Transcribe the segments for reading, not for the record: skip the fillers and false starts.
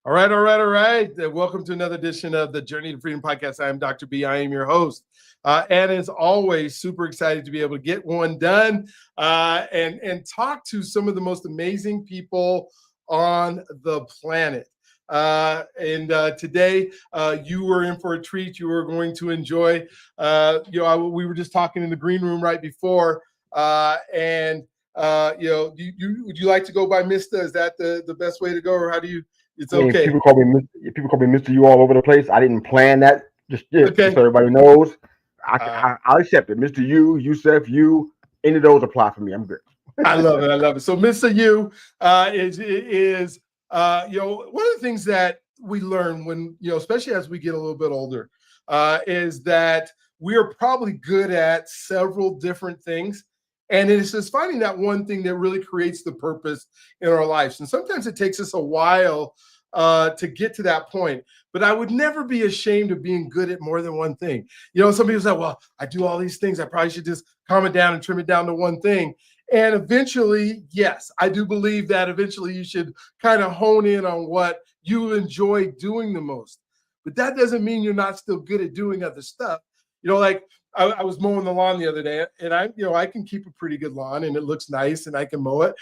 All right, all right, all right. Welcome to another edition of the Journey to Freedom podcast. I am Dr. B. I am your host. And as always, super excited to be able to get one done and talk to some of the most amazing people on the planet. Today, you were in for a treat. You were going to enjoy. We were just talking in the green room right before, would you like to go by Mista? Is that the best way to go, or how do you? It's I mean, okay. people call me Mr. Yu all over the place. I didn't plan that. Just Okay. so everybody knows, Uh, I'll accept it. Mr. Yu, Yusef, you, any of those apply for me. I'm good. I love it. I love it. So Mista Yu is one of the things that we learn when, especially as we get a little bit older, is that we are probably good at several different things. And it's just finding that one thing that really creates the purpose in our lives. And sometimes it takes us a while to get to that point. But I would never be ashamed of being good at more than one thing. Some people say, well, I do all these things. I probably should just calm it down and trim it down to one thing. And eventually, yes, I do believe that eventually you should kind of hone in on what you enjoy doing the most. But that doesn't mean you're not still good at doing other stuff. Like I was mowing the lawn the other day, and I can keep a pretty good lawn and it looks nice and I can mow it.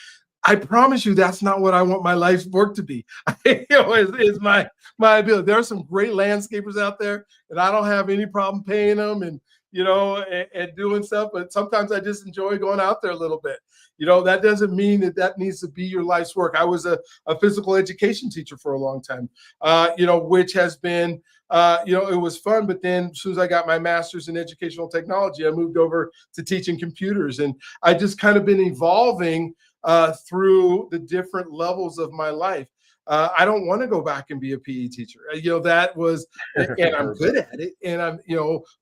I promise you that's not what I want my life's work to be. Is my ability. There are some great landscapers out there, and I don't have any problem paying them and doing stuff. But sometimes I just enjoy going out there a little bit. That doesn't mean that needs to be your life's work. I was a physical education teacher for a long time, which has been it was fun. But then as soon as I got my master's in educational technology, I moved over to teaching computers, and I just kind of been evolving through the different levels of my life. I don't want to go back and be a PE teacher. That was, and I'm good at it. And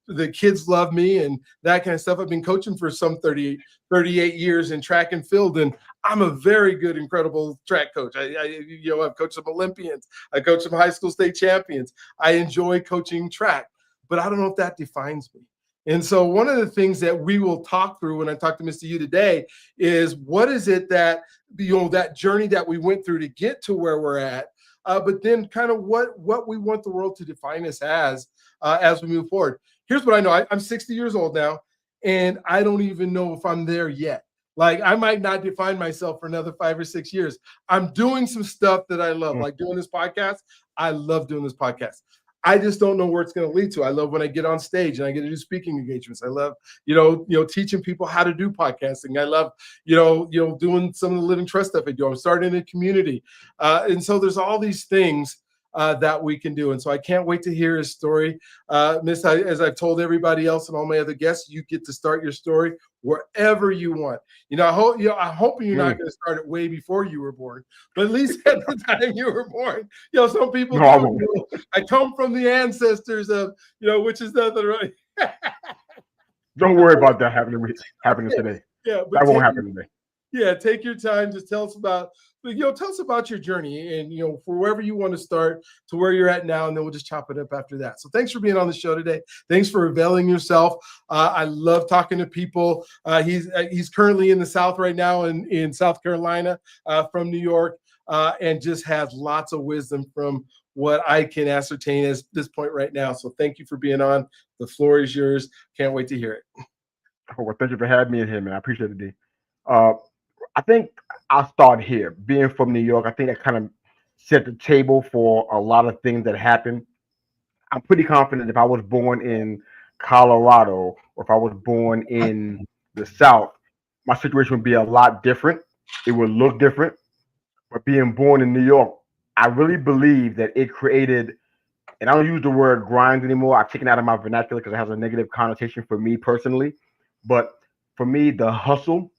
the kids love me and that kind of stuff. I've been coaching for some 38 years in track and field, and I'm a very good, incredible track coach. I've coached some Olympians. I coached some high school state champions. I enjoy coaching track, but I don't know if that defines me. And so one of the things that we will talk through when I talk to Mr. Yu today is what is it that, that journey that we went through to get to where we're at, but then kind of what we want the world to define us as we move forward. Here's what I know. I'm 60 years old now, and I don't even know if I'm there yet. Like I might not define myself for another 5 or 6 years. I'm doing some stuff that I love, like doing this podcast. I love doing this podcast. I just don't know where it's going to lead to. I love when I get on stage and I get to do speaking engagements. I love, teaching people how to do podcasting. I love, doing some of the living trust stuff I do. I'm starting a community. And so there's all these things that we can do. And so I can't wait to hear his story. Miss, as I've told everybody else and all my other guests, you get to start your story wherever you want. I hope you're not going to start it way before you were born, but at least at the time you were born. Some people do. I come from the ancestors of, which is nothing right. Don't worry about that happening today. Yeah, but that won't happen today. Yeah, take your time. Just tell us about your journey and, for wherever you want to start to where you're at now. And then we'll just chop it up after that. So thanks for being on the show today. Thanks for availing yourself. I love talking to people. He's currently in the South right now in South Carolina from New York and just has lots of wisdom from what I can ascertain at this point right now. So thank you for being on. The floor is yours. Can't wait to hear it. Oh, well, thank you for having me in here, man. I appreciate it, D. I think I'll start here. Being from New York, I think that kind of set the table for a lot of things that happen. I'm pretty confident if I was born in Colorado or if I was born in the South, my situation would be a lot different. It would look different. But being born in New York, I really believe that it created, and I don't use the word grind anymore. I've taken it out of my vernacular because it has a negative connotation for me personally. But for me, the hustle,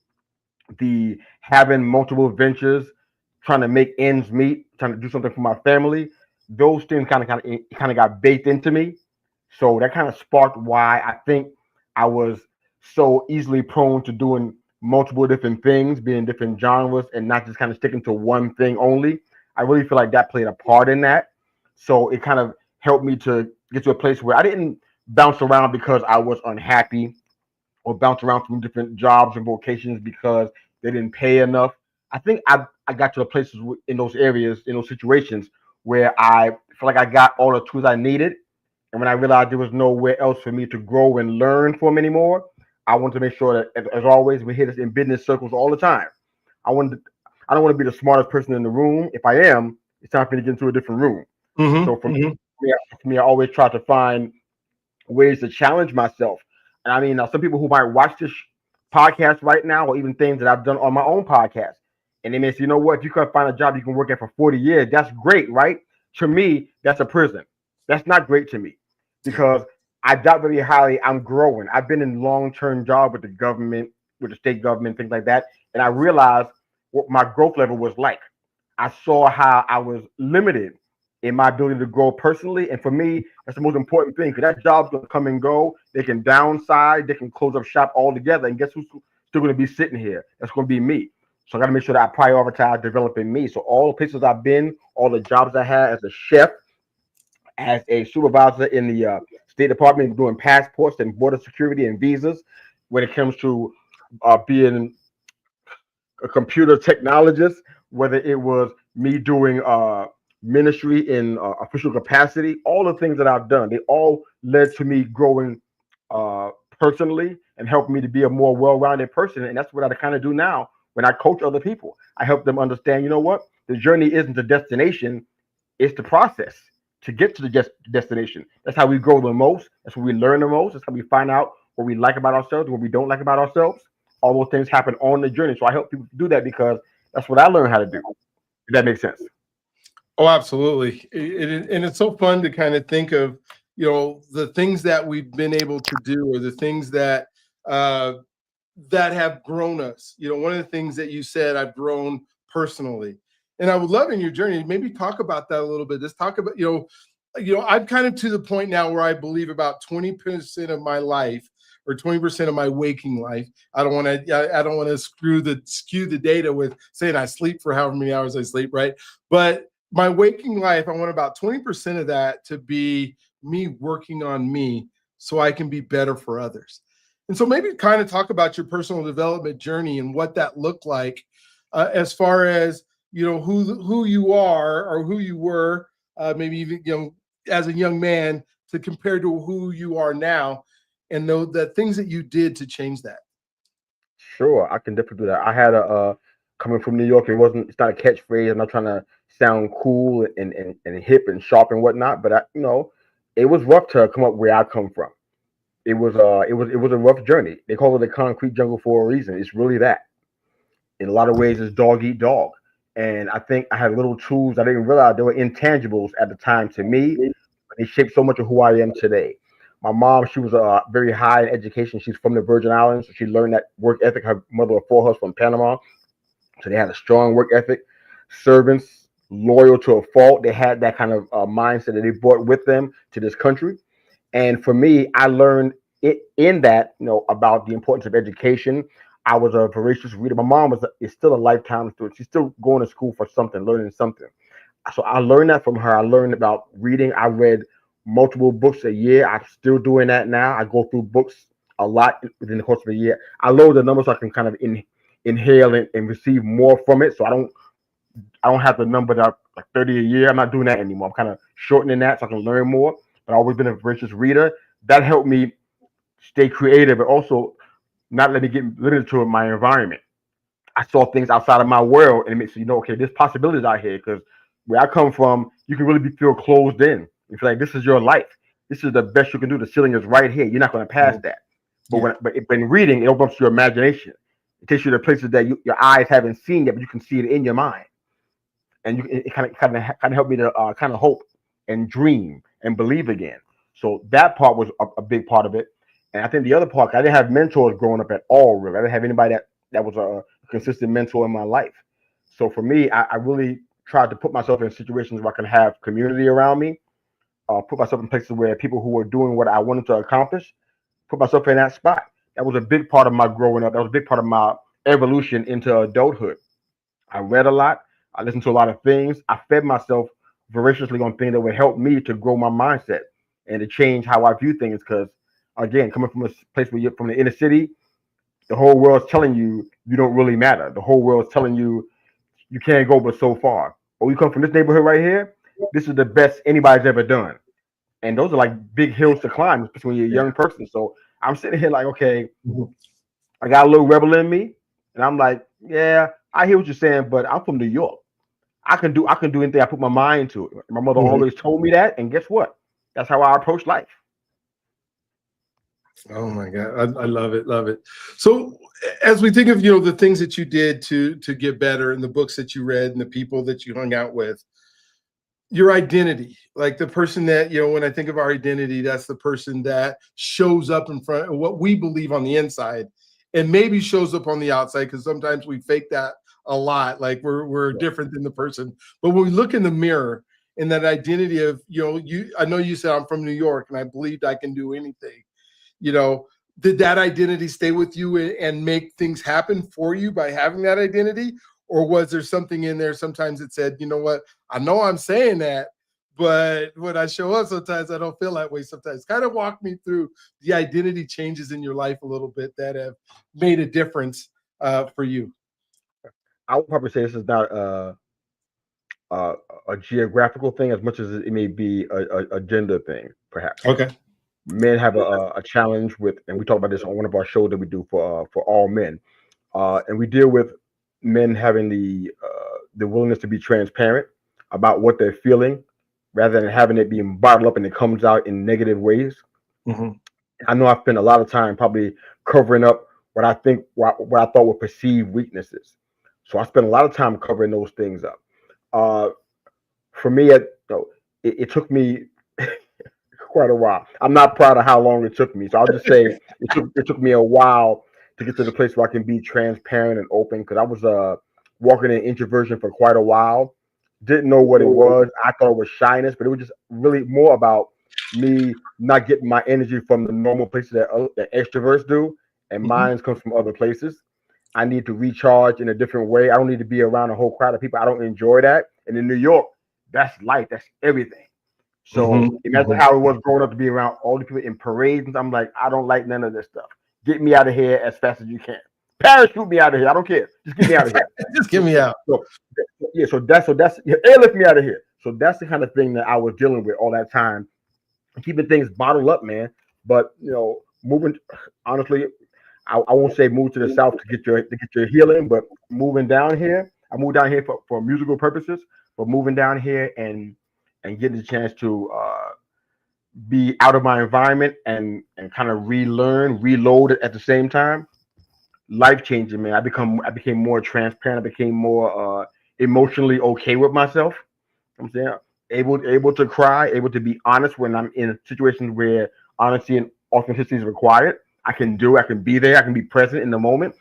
the having multiple ventures, trying to make ends meet, trying to do something for my family, those things kind of got baked into me. So that kind of sparked why I think I was so easily prone to doing multiple different things, being different genres, and not just kind of sticking to one thing only. I really feel like that played a part in that. So it kind of helped me to get to a place where I didn't bounce around because I was unhappy or bounce around from different jobs and vocations because they didn't pay enough. I think I got to a place in those areas, in those situations where I feel like I got all the tools I needed. And when I realized there was nowhere else for me to grow and learn from anymore, I wanted to make sure that, as always, we hear this in business circles all the time. I wanted, I don't want to be the smartest person in the room. If I am, it's time for me to get into a different room. So Mm-hmm. for Mm-hmm. me, I always try to find ways to challenge myself. And I mean, now some people who might watch this podcast right now, or even things that I've done on my own podcast, and they may say, you know what, if you can find a job you can work at for 40 years, that's great, right? To me, that's a prison. That's not great to me because I doubt very highly I'm growing. I've been in long-term job with the government, with the state government, things like that, and I realized what my growth level was like. I saw how I was limited in my ability to grow personally. And for me, that's the most important thing because that job's going to come and go. They can downsize, they can close up shop altogether. And guess who's still going to be sitting here? That's going to be me. So I got to make sure that I prioritize developing me. So all the places I've been, all the jobs I had as a chef, as a supervisor in the State Department doing passports and border security and visas, when it comes to being a computer technologist, whether it was me doing ministry in official capacity, all the things that I've done, they all led to me growing uh, personally and helped me to be a more well-rounded person. And that's what I kind of do now when I coach other people. I help them understand, you know what, the journey isn't the destination, it's the process to get to the destination. That's how we grow the most. That's where we learn the most. That's how we find out what we like about ourselves, what we don't like about ourselves. All those things happen on the journey. So I help people do that because that's what I learned how to do. If that makes sense. Oh, absolutely. And it's so fun to kind of think of, the things that we've been able to do, or the things uh, that have grown us. One of the things that you said, I've grown personally, and I would love in your journey, maybe talk about that a little bit. Just talk about, I'm kind of to the point now where I believe about 20% of my life, or 20% of my waking life. I don't want to skew the data with saying I sleep for however many hours I sleep, right? But my waking life, I want about 20% of that to be me working on me so I can be better for others. And so maybe kind of talk about your personal development journey and what that looked like, as far as, who you are or who you were, maybe even, as a young man, to compare to who you are now, and know the things that you did to change that. Sure, I can definitely do that. I had a coming from New York. It's not a catchphrase. I'm not trying to sound cool and hip and sharp and whatnot. But it was rough to come up where I come from. It was a rough journey. They call it the concrete jungle for a reason. It's really that. In a lot of ways, it's dog eat dog. And I think I had little tools I didn't realize they were intangibles at the time to me. But they shaped so much of who I am today. My mom, she was very high in education. She's from the Virgin Islands, so she learned that work ethic. Her mother was for her from Panama, so they had a strong work ethic. Servants, loyal to a fault. They had that kind of mindset that they brought with them to this country. And for me, I learned it in that, about the importance of education. I was a voracious reader. My mom is still a lifetime student. She's still going to school for something, learning something. So I learned that from her. I learned about reading. I read multiple books a year. I'm still doing that now. I go through books a lot within the course of a year. I lower the numbers so I can kind of inhale and receive more from it. So I don't have the number that like 30 a year. I'm not doing that anymore. I'm kind of shortening that so I can learn more. But I've always been a voracious reader. That helped me stay creative, but also not let me get limited to my environment. I saw things outside of my world, and it makes okay, there's possibilities out here. Because where I come from, you can really feel closed in. You feel like this is your life. This is the best you can do. The ceiling is right here. You're not going to pass that. But Yeah. when reading, it opens up your imagination. It takes you to places that your eyes haven't seen yet, but you can see it in your mind. And it kind of helped me to kind of hope and dream and believe again. So that part was a big part of it. And I think the other part, I didn't have mentors growing up at all. Really, I didn't have anybody that was a consistent mentor in my life. So for me, I really tried to put myself in situations where I can have community around me, put myself in places where people who were doing what I wanted to accomplish, put myself in that spot. That was a big part of my growing up. That was a big part of my evolution into adulthood. I read a lot. I listened to a lot of things. I fed myself voraciously on things that would help me to grow my mindset and to change how I view things. Because again, coming from a place where you're from the inner city, the whole world's telling you you don't really matter. The whole world's telling you you can't go but so far. Or you come from this neighborhood right here, this is the best anybody's ever done. And those are like big hills to climb, especially when you're a Yeah. young person. So I'm sitting here like, okay, Mhm. I got a little rebel in me, and I'm like, yeah, I hear what you're saying, but I'm from New York. I can do anything I put my mind to. My mother Mhm. always told me that, and guess what? That's how I approach life. Oh my God, I love it, love it. So, as we think of the things that you did to get better, and the books that you read, and the people that you hung out with, your identity, like the person that when I think of our identity, that's the person that shows up in front of what we believe on the inside, and maybe shows up on the outside, because sometimes we fake that a lot, like we're Yeah. different than the person. But when we look in the mirror, in that identity of I know you said I'm from New York and I believed I can do anything. you know did that identity stay with you and make things happen for you by having that identity, or was there something in there sometimes that said, you know what, I know I'm saying that, but when I show up sometimes I don't feel that way? Sometimes kind of walk me through the identity changes in your life a little bit that have made a difference for you. I would probably say this is not a, a geographical thing as much as it may be a gender thing, perhaps. Okay. Men have a challenge with, and we talk about this on one of our shows that we do for all men, and we deal with men having the willingness to be transparent about what they're feeling, rather than having it being bottled up and it comes out in negative ways. Mhm. I know I spent a lot of time probably covering up what I thought were perceived weaknesses. So I spent a lot of time covering those things up. Uh, for me, it took me quite a while. I'm not proud of how long it took me. So I'll just say it took me a while to get to the place where I can be transparent and open, because I was walking in introversion for quite a while. Didn't know what it was. I thought it was shyness, but it was just really more about me not getting my energy from the normal places that extroverts do, and Mhm. mine comes from other places. I need to recharge in a different way. I don't need to be around a whole crowd of people. I don't enjoy that. And in New York, that's life. That's everything. So Mhm. imagine Mhm. how it was growing up to be around all the people in parades. And I'm like, I don't like none of this stuff. Get me out of here as fast as you can. Parachute me out of here. I don't care. Just get me out of here. Just get So, me so, out. so, yeah. So that's yeah, airlift me out of here. So that's the kind of thing that I was dealing with all that time, keeping things bottled up, man. But moving, honestly, I won't say move to the south to get your healing, but moving down here, I moved down here for musical purposes, but moving down here and getting the chance to be out of my environment and kind of relearn, reload it at the same time. Life changing, man. I became more transparent. I became more emotionally okay with myself. I'm saying able to cry, able to be honest when I'm in situations where honesty and authenticity is required. I can be there. I can be present in the moment.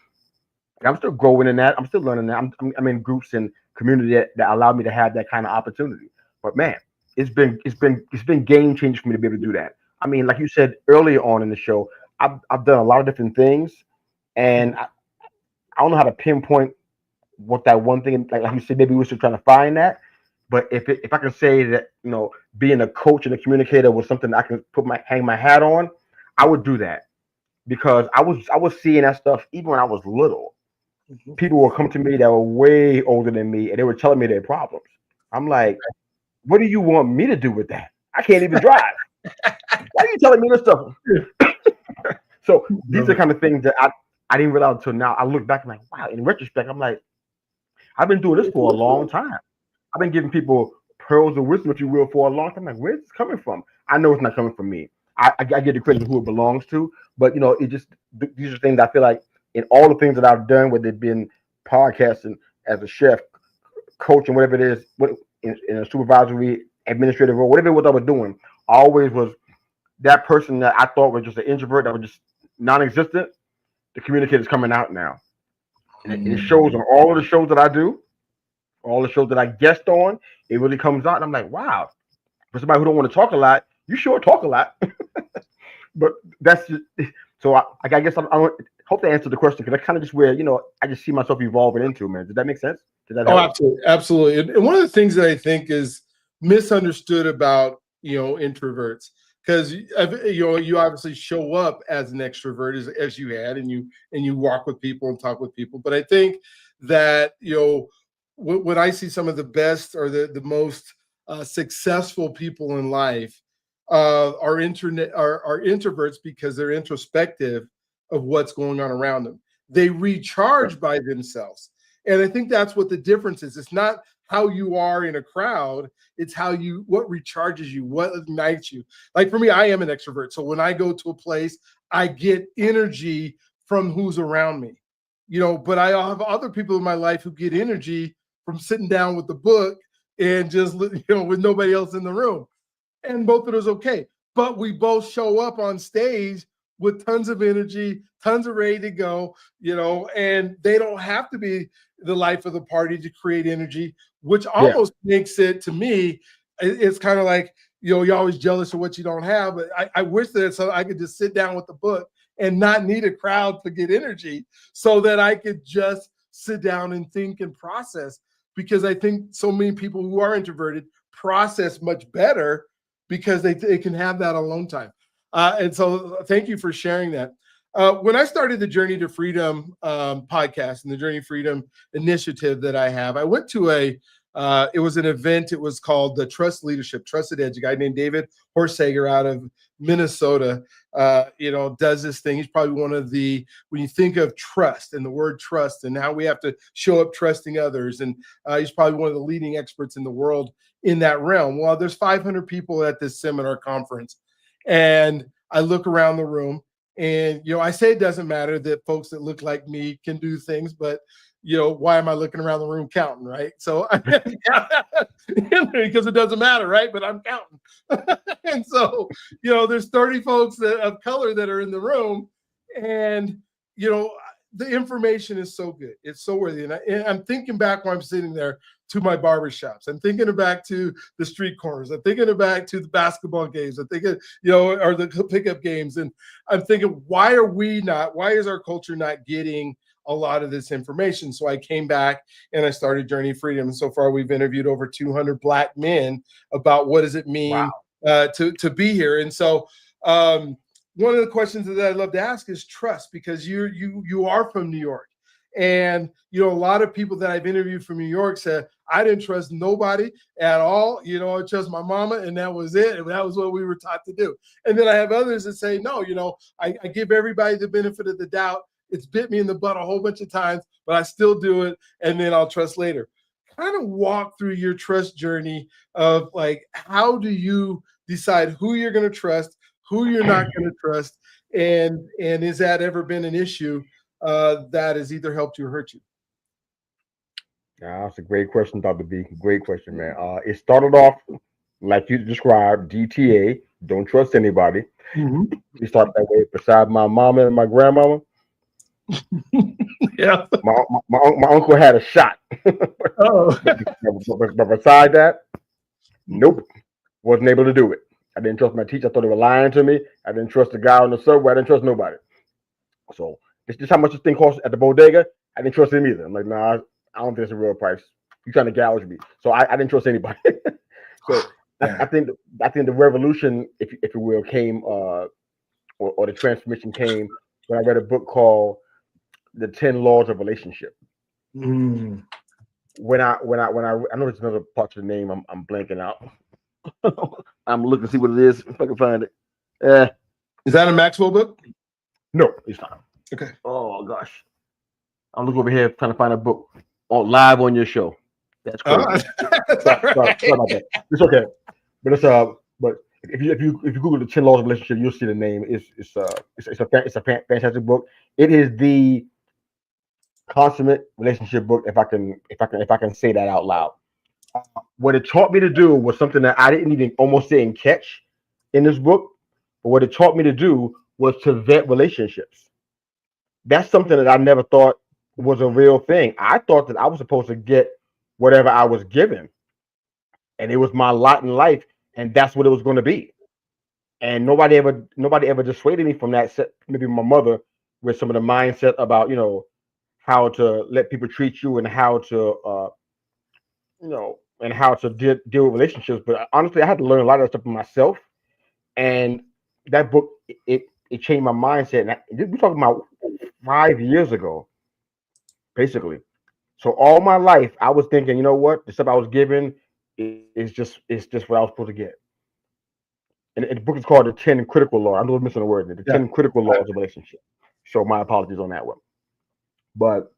I'm still growing in that. I'm still learning that. I'm in groups and community that allow me to have that kind of opportunity. But man, it's been game changing for me to be able to do that. I mean, like you said earlier on in the show, I've done a lot of different things, and I don't know how to pinpoint what that one thing, like you said, maybe we should try to find that. But if I can say that being a coach and a communicator was something I can hang my hat on, I would do that, because I was seeing that stuff even when I was little. Mhm. People will come to me that were way older than me, and they were telling me their problems. I'm like, what do you want me to do with that? I can't even drive. Why are you telling me this stuff? So these Love are it. kind of things that I didn't realize until now. I look back and like, wow. In retrospect, I'm like, I've been doing this for a long time. I've been giving people pearls of wisdom, if you will, for a long time. Like, where's this coming from? I know it's not coming from me. I get the credit to who it belongs to, but it just these are things I feel like in all the things that I've done, whether it been podcasting as a chef, coach, and whatever it is, in a supervisory, administrative role, whatever it was I was doing, I always was that person that I thought was just an introvert that was just non-existent. The communicator's coming out now, and it shows on all of the shows that I do, all the shows that I guest on. It really comes out, and I'm like, wow. For somebody who don't want to talk a lot, you sure talk a lot. But that's just, so. I guess I hope to answer the question, because that's kind of just where I just see myself evolving into. Man, did that make sense? Did that Oh, help? absolutely, absolutely. And one of the things that I think is misunderstood about introverts, because you obviously show up as an extrovert as you had, and you walk with people and talk with people. But I think that when I see some of the best or the most successful people in life are introverts because they're introspective of what's going on around them. They recharge by themselves. And I think that's what the difference is. It's not how you are in a crowd, it's what recharges you, what ignites you. Like for me, I am an extrovert. So when I go to a place, I get energy from who's around me, but I have other people in my life who get energy from sitting down with the book and just, with nobody else in the room. And both of those okay. But we both show up on stage with tons of energy, tons of ready to go, and they don't have to be the life of the party to create energy, which almost makes it, to me, it's kind of like, you're always jealous of what you don't have. But I wish that so I could just sit down with the book and not need a crowd to get energy so that I could just sit down and think and process. Because I think so many people who are introverted process much better because they can have that alone time. And so thank you for sharing that. When I started the Journey to Freedom podcast and the Journey to Freedom initiative that I have, I went to it was an event. It was called the Trust Leadership, Trusted Edge. A guy named David Horsager out of Minnesota, does this thing. He's probably one of when you think of trust and the word trust and how we have to show up trusting others. And he's probably one of the leading experts in the world in that realm. Well, there's 500 people at this seminar conference. And I look around the room and, I say it doesn't matter that folks that look like me can do things, but why am I looking around the room counting, right? So because it doesn't matter, right? But I'm counting. And so, there's 30 folks of color that are in the room, and the information is so good. It's so worthy. And I'm thinking back while I'm sitting there to my barber shops. I'm thinking back to the street corners. I'm thinking back to the basketball games. I'm thinking, or the pickup games. And I'm thinking, why is our culture not getting a lot of this information? So I came back and I started Journey of Freedom. And so far we've interviewed over 200 Black men about what does it mean to be here. And so one of the questions that I love to ask is trust, because you are from New York. And, a lot of people that I've interviewed from New York said, I didn't trust nobody at all. I trust my mama, and that was it. And that was what we were taught to do. And then I have others that say, no, I give everybody the benefit of the doubt. It's bit me in the butt a whole bunch of times, but I still do it. And then I'll trust later. Kind of walk through your trust journey of how do you decide who you're going to trust, who you're not going to trust, and has that ever been an issue that has either helped you or hurt you? That's a great question, Dr. B. Great question, man. It started off like you described, DTA, don't trust anybody. Mm-hmm. We started that way. Besides my mama and my grandmama, yeah, my uncle had a shot. Oh, but beside that, nope, wasn't able to do it. I didn't trust my teacher. I thought they were lying to me. I didn't trust the guy on the subway. I didn't trust nobody. So it's just how much this thing costs at the bodega. I didn't trust him either. I'm like, nah, I don't think it's a real price. You're trying to gouge me. So I didn't trust anybody. So I think the revolution, if you will, came or the transformation came when I read a book called The 10 Laws of Relationship. Mm. When I know there's another part of the name I'm blanking out. I'm looking to see what it is if I can find it. Is that a Maxwell book? No, it's not. Okay. Oh gosh, I'm looking over here trying to find a book live on your show. That's crazy. Sorry about that. It's okay, but but if you Google the 10 Laws of Relationship, you'll see the name. It's a fantastic book. It is the consummate relationship book. If I can say that out loud. What it taught me to do was something that I didn't even almost say and catch in this book. But what it taught me to do was to vet relationships. That's something that I never thought was a real thing. I thought that I was supposed to get whatever I was given, and it was my lot in life, and that's what it was going to be. And nobody ever dissuaded me from that. Maybe my mother, with some of the mindset about how to let people treat you and how to deal with relationships. But honestly, I had to learn a lot of stuff for myself, and that book it changed my mindset. And we're talking about 5 years ago, basically. So all my life, I was thinking, you know what, the stuff I was given, it's just what I was supposed to get. And the book is called The 10 Critical Laws. I know I'm missing a word there. The Yeah. 10 Critical Laws of Relationship. So my apologies on that one. But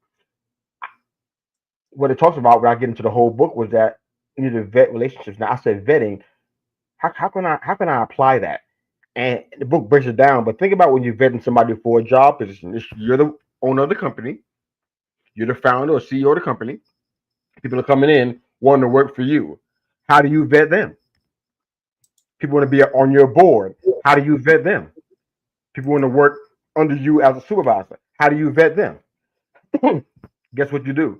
what it talks about when I get into the whole book was that you need to vet relationships. Now I said vetting. How can I apply that? And the book breaks it down. But think about when you're vetting somebody for a job position. You're the owner of the company. You're the founder or CEO of the company. People are coming in wanting to work for you. How do you vet them? People want to be on your board. How do you vet them? People want to work under you as a supervisor. How do you vet them? Guess what you do?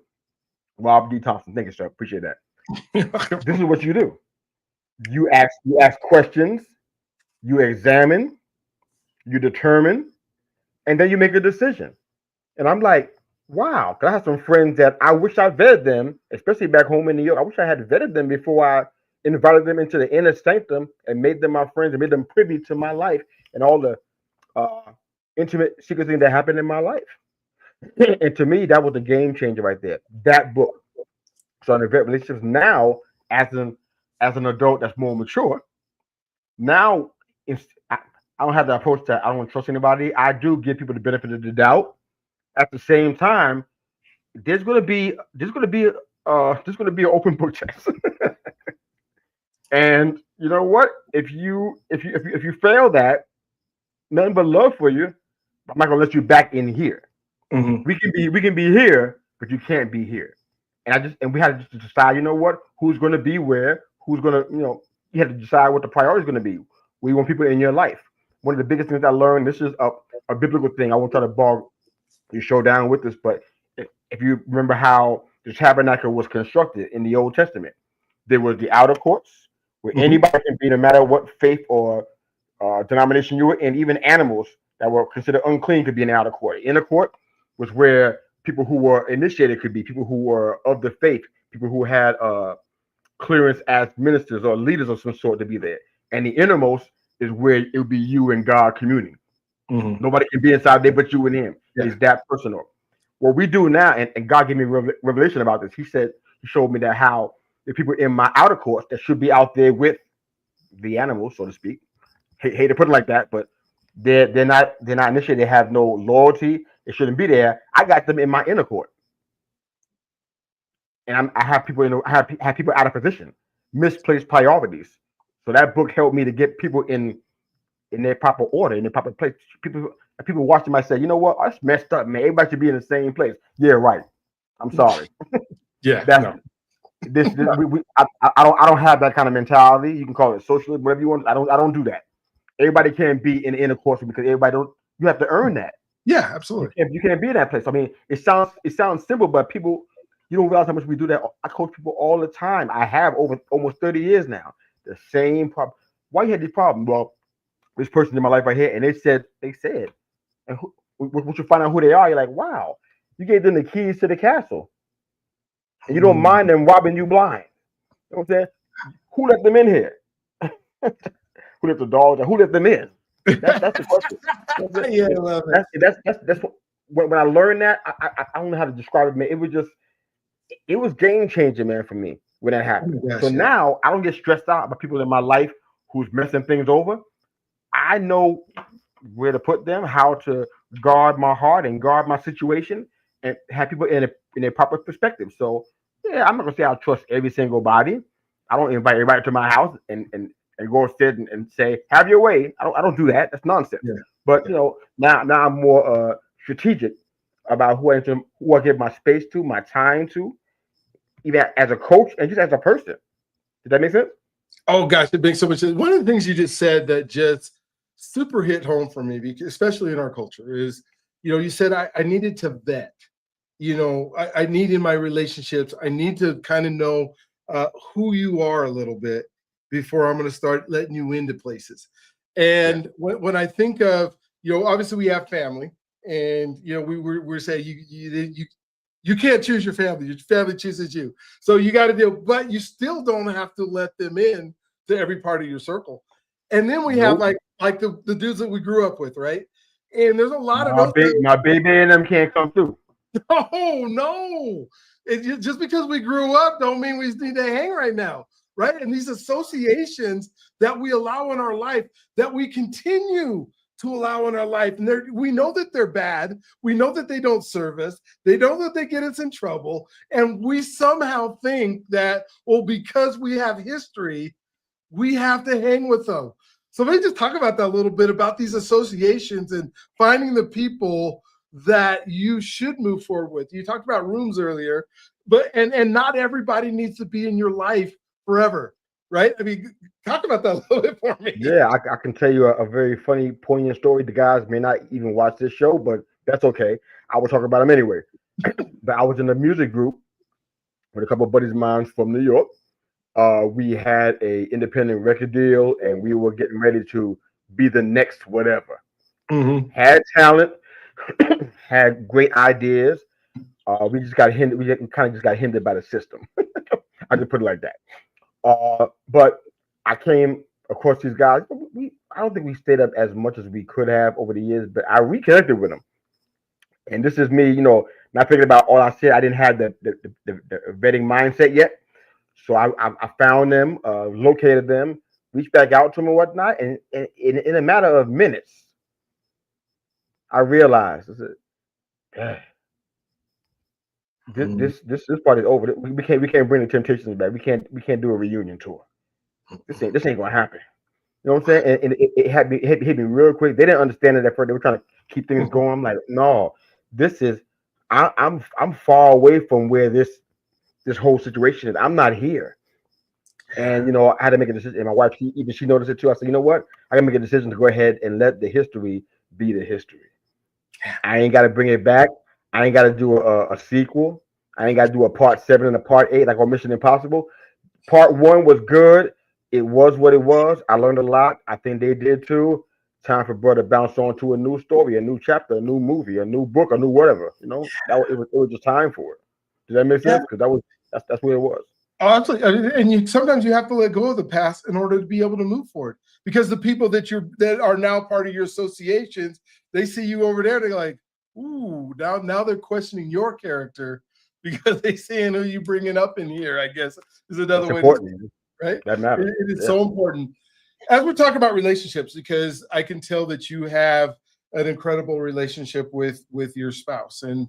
Rob D. Thompson. Thank you, sir. Appreciate that. This is what you do. You ask questions, you examine, you determine, and then you make a decision. And I'm like, wow, 'cause I have some friends that I wish I vetted them, especially back home in New York. I wish I had vetted them before I invited them into the inner sanctum and made them my friends and made them privy to my life and all the uh, intimate secret things that happened in my life. And to me, that was a game changer right there. That book. So in the vet relationships now, as an adult that's more mature, now I don't have the approach that I don't want to trust anybody. I do give people the benefit of the doubt. At the same time, there's gonna be an open book test. And you know what? If you fail that, nothing but love for you. I'm not gonna let you back in here. Mhm. We can be here, but you can't be here. And we had to just decide. You know what? Who's gonna be where? Who's gonna you have to decide what the priority is gonna be. We want people in your life. One of the biggest things I learned. This is a biblical thing. I won't try to bog you show down with this, but if you remember how the tabernacle was constructed in the Old Testament, there was the outer courts where Mhm. anybody can be, no matter what faith or denomination you were in. Even animals that were considered unclean could be in the outer court. Inner court was where people who were initiated could be, people who were of the faith, people who had clearance as ministers or leaders of some sort to be there. And the innermost is where it would be you and God communing. Mhm. Nobody can be inside there but you and him. Yeah. It's that personal. What we do now, and God gave me revelation about this. He showed me that how the people in my outer courts that should be out there with the animals, so to speak. Hate to put it like that, but they're not initiated. They have no loyalty. They shouldn't be there. I got them in my inner court, and I have people have people out of position, misplaced priorities. So that book helped me to get people in their proper order, in their proper place. People watching might say, you know what, that's messed up, man. Everybody should be in the same place. Yeah, right. I'm sorry. Yeah. That's No. this I don't have that kind of mentality. You can call it socialism, whatever you want. I don't do that. Everybody can't be in the inner course because everybody don't. You have to earn that. Yeah. You Absolutely. can't you can't be in that place. I mean, it sounds simple, but people you don't realize how much we do that. I coach people all the time. I have over almost 30 years now. The same problem. Why you had this problem? Well, this person in my life right here, and they said, and once you find out who they are, you're like, wow, you gave them the keys to the castle, and you don't Mhm. mind them robbing you blind. You know what I'm saying? Who let them in here? Who let the dogs? Who let them in? That's the question. You know what I'm Yeah, saying? I love it. That's what, when I learned that, I don't know how to describe it, man. It was game changing, man, for me when that Oh my happened. So gosh. Yeah. now I don't get stressed out by people in my life who's messing things over. I know where to put them, how to guard my heart and guard my situation, and have people in a proper perspective. So yeah, I'm not gonna say I trust every single body. I don't invite everybody to my house and go sit and say have your way. I don't do that. That's nonsense. Yeah. But Yeah. now I'm more strategic about who I give my space to, my time to, even as a coach and just as a person. Did that make sense? Oh gosh, it makes so much sense. One of the things you just said that just super hit home for me, because especially in our culture, is you said I needed to vet. I need in my relationships, I need to kind of know who you are a little bit before I'm going to start letting you into places. Yeah. And when I think of, obviously we have family, and we're saying you can't choose your family. Your family chooses you. So you got to deal, but you still don't have to let them in to every part of your circle. And then we have Nope. like the dudes that we grew up with, right? And there's a lot of My those big my baby and them can't come through. oh no. Just because we grew up don't mean we need to hang right now. right? And these associations that we allow in our life, that we continue to allow in our life. And we know that they're bad. We know that they don't serve us. They know that they get us in trouble. And we somehow think that, well, because we have history, we have to hang with them. So maybe just talk about that a little bit, about these associations and finding the people that you should move forward with. You talked about rooms earlier, but and not everybody needs to be in your life forever, right? I mean, talk about that a little bit for me. Yeah, I can tell you a very funny, poignant story. The guys may not even watch this show, but that's okay. I will talk about them anyway. But I was in a music group with a couple of buddies of mine from New York. We had a independent record deal, and we were getting ready to be the next whatever. Mm-hmm. Had talent, had great ideas. We just got hindered. We kind of just got hindered by the system. I just put it like that. But I came across these guys. I don't think we stayed up as much as we could have over the years, but I reconnected with them. And this is me, not thinking about all I said. I didn't have the vetting mindset yet. So I found them, located them, reached back out to them and whatnot. And in a matter of minutes, I realized this part is over. We can't bring the Temptations back. We can't do a reunion tour. This ain't gonna happen. You know what I'm saying? And it hit me real quick. They didn't understand it at first. They were trying to keep things going. I'm like, no, this is I'm far away from where this whole situation is. I'm not here. And I had to make a decision. And my wife, she noticed it too. I said, you know what? I gotta make a decision to go ahead and let the history be the history. I ain't gotta bring it back. I ain't gotta do a sequel. I ain't gotta do a part 7 and a part 8 like on Mission Impossible. Part 1 was good. It was what it was. I learned a lot. I think they did too. Time for brother to bounce on to a new story, a new chapter, a new movie, a new book, a new whatever. It was just time for it. Does that make sense? Because that's where it was. Oh, absolutely. And sometimes you have to let go of the past in order to be able to move forward. Because the people that are now part of your associations, they see you over there. They're like, ooh, now they're questioning your character because they seeing who you bringing up in here. I guess is another way. Right? That matters. It is so important. As we're talking about relationships, because I can tell that you have an incredible relationship with your spouse, and